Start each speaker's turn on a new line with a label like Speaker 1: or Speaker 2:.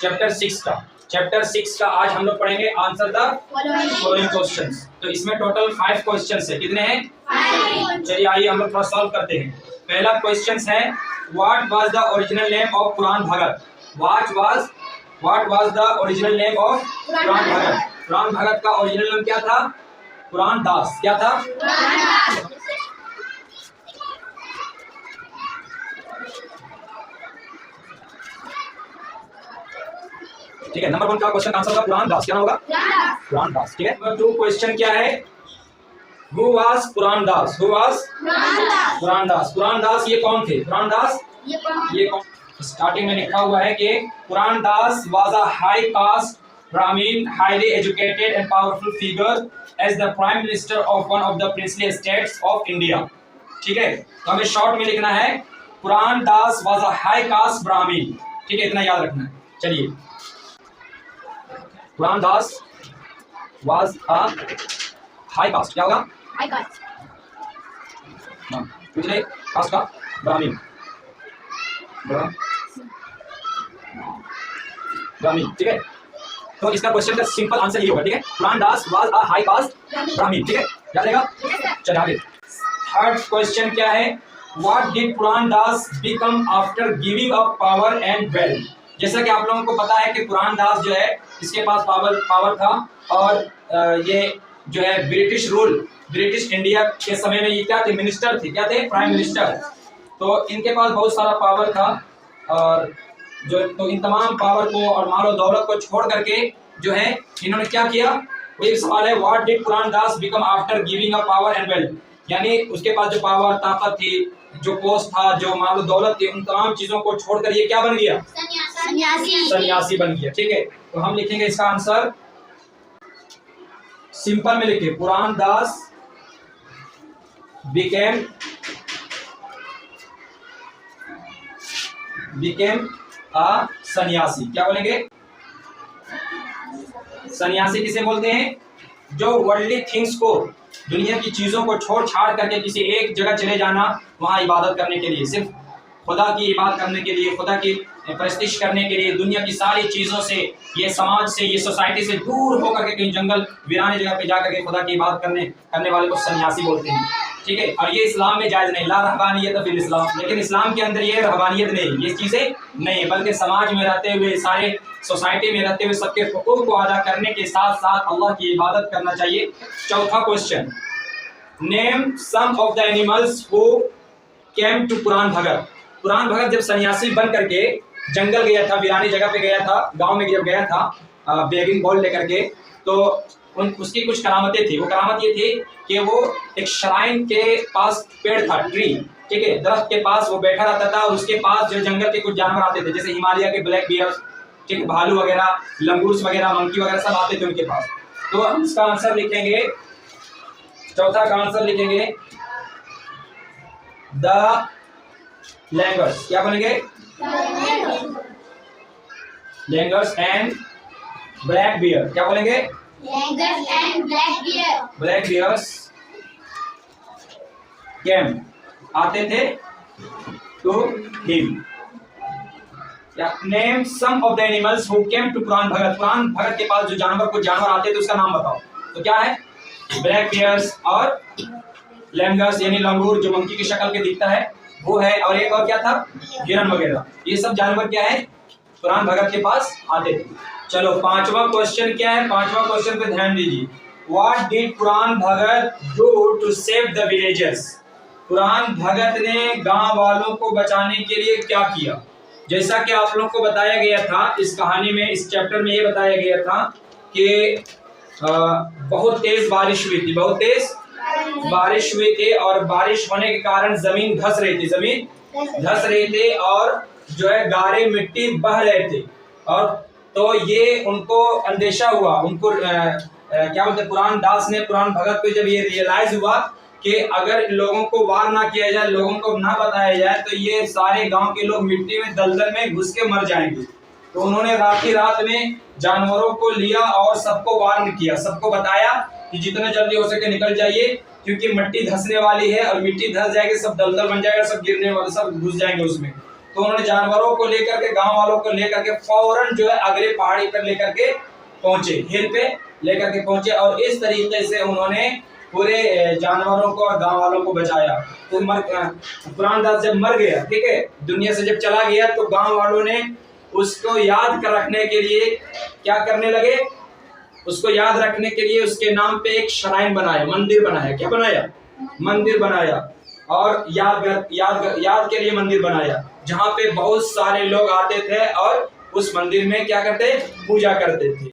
Speaker 1: Chapter 6 का आज हम लोग पढ़ेंगे आंसर द फॉलोइंग क्वेश्चंस। तो इसमें टोटल 5 क्वेश्चंस है। कितने हैं? 5। चलिए आइए हम लोग थोड़ा सॉल्व करते हैं। पहला क्वेश्चन है what was the original name of Puran Bhagat. What was the original name of Puran Bhagat. Puran Bhagat का ओरिजिनल नेम क्या था? पुराण दास। क्या था? ठीक है, नंबर 1 का क्वेश्चन आंसर का पुराण दास। क्या होगा? पुराण दास। ठीक है, नंबर 2 क्वेश्चन क्या है? Who was Puran Das? Who was Puran Das? Puran Das ये कौन थे? पुराण दास ये कौन? स्टार्टिंग में लिखा हुआ है कि Puran Das was a high caste Brahmin highly educated and powerful figure as the prime minister of one of the princely states of India. ठीक है, तो हमें शॉर्ट में लिखना है Puran Das was a high caste Brahmin. ठीक है, इतना याद रखना है। चलिए, Puran Das was a high caste. क्या होगा? High cast. पिछले कास्ट का ब्राह्मीण। ब्राह्मीण। ठीक है, तो इसका क्वेश्चन का सिंपल आंसर ये होगा। ठीक है, Puran Das was a high caste Brahmin. ठीक है, याद रहेगा। चलिए आगे। थर्ड क्वेश्चन क्या है? What did Puran Das become after giving up power and wealth. जैसा कि आप लोगों को पता है कि पुराण दास जो है इसके पास पावर था और ये जो है ब्रिटिश इंडिया के समय में ये क्या थे? मिनिस्टर थे। क्या थे? Prime minister. तो इनके पास बहुत सारा पावर था और तो इन तमाम पावर को और मालो दौलत को छोड़ करके जो है इन्होंने क्या किया? वो एक सवाल है, what did Puran Das become after giving up power and wealth. यानी उसके पास जो पावर ताकत थी, जो पोस्ट था, जो मालो दौलत थी, उन तमाम चीजों को छोड़कर ये क्या बन गया? सन्यासी बन गया। ठीक है, तो हम लिखेंगे इसका आंसर सिंपल में लिखे, पुराण दास बिकेम अ सन्यासी। क्या बोलेंगे? सन्यासी किसे बोलते हैं? जो वर्ल्डली थिंग्स को, दुनिया की चीजों को छोड़ छाड़ करके किसी एक जगह चले जाना, वहां इबादत करने के लिए, सिर्फ खुदा की इबादत करने के लिए, खुदा की प्रस्तिश करने के लिए, दुनिया की सारी चीजों से, ये समाज से, ये सोसाइटी से दूर होकर के कहीं जंगल वीराने जगह पे जाकर के खुदा की इबादत करने वाले को सन्यासी बोलते हैं। ठीक है, और ये इस्लाम में जायज नहीं, ला रहबानियत फिल इस्लाम। लेकिन इस्लाम के अंदर ये रहबानियत नहीं, ये चीजें नहीं है, बल्कि समाज में रहते हुए, सारे सोसाइटी में रहते हुए सबके हुकूक को अदा करने के साथ साथ अल्लाह की इबादत करना चाहिए। चौथा question, name some of the animals who came to Puran Bhagat. Puran Bhagat जब सन्यासी बन करके जंगल गया था, वीरानी जगह पे गया था, गांव में जब गया था बेगिंग बॉल लेकर के, तो उसकी कुछ करामतें थी। वो करामत ये थी कि वो एक श्राइन के पास पेड़ था, ट्री, ठीक है, दरख्त के पास वो बैठा रहता था और उसके पास जो जंगल के कुछ जानवर आते थे, जैसे हिमालय के ब्लैक बियर, ठीक है, भालू वगैरह, लंगूर्स वगैरह, मंकी वगैरह सब आते थे उनके पास। तो हम इसका आंसर लिखेंगे, चौथा का आंसर लिखेंगे द लैंगर्स। क्या बोलेंगे? Langurs and black bear. क्या बोलेंगे?
Speaker 2: Langurs and black bear.
Speaker 1: Black bears came, आते थे to him. Name some of the animals who came to Puran Bhagat. Puran Bhagat के पास जो जानवर आते थे उसका नाम बताओ। तो क्या है? ब्लैक बियर्स और लैंगर्स, यानी लंगूर जो मंकी की शक्ल के दिखता है वो है, और एक और क्या था? हिरन वगैरह। ये सब जानवर क्या है? पुराण भगत के पास आते थे। चलो, पांचवा क्वेश्चन क्या है? पांचवा क्वेश्चन पे ध्यान दीजिए। What did Puran Bhagat do to save the villagers. Puran Bhagat ने गांव वालों को बचाने के लिए क्या किया? जैसा कि आप लोग को बताया गया था इस कहानी में, इस चैप्टर में ये बताया गया था कि बहुत तेज बारिश हुई थी, बहुत तेज बारिश हुई थी और बारिश होने के कारण जमीन धंस रही थी और जो है गारे मिट्टी बह रहे थे। और तो ये उनको अंदेशा हुआ, उनको क्या बोलते, पुराण दास ने, पुराण भगत को जब ये रियलाइज हुआ कि अगर लोगों को वार ना किया जाए, लोगों को ना बताया जाए, तो ये सारे गांव के लोग मिट्टी में दलदल में घुस के मर जाएंगे। तो उन्होंने रात में जानवरों को लिया और सबको वार्न किया, सबको बताया कि जितना जल्दी हो सके निकल जाइए, क्योंकि मिट्टी धंसने वाली है और मिट्टी धंस जाएगी, सब दलदल बन जाएगा, सब गिरने वाले, सब घुस जाएंगे उसमें। तो उन्होंने जानवरों को लेकर के, गांव वालों को लेकर के फौरन जो है अगले पहाड़ी पर लेकर के पहुंचे, हिल पे लेकर के पहुंचे, और इस तरीके से उन्होंने पूरे जानवरों को और गांव वालों को बचाया। तो कुरानदास जब मर गया, ठीक है, दुनिया से जब चला गया, तो गांव वालों ने उसको याद कर रखने के लिए क्या करने लगे, उसको याद रखने के लिए उसके नाम पे एक श्राइन बनाया, मंदिर बनाया। क्या बनाया? मंदिर बनाया। और याद के लिए मंदिर बनाया, जहाँ पे बहुत सारे लोग आते थे और उस मंदिर में क्या करते? पूजा करते थे।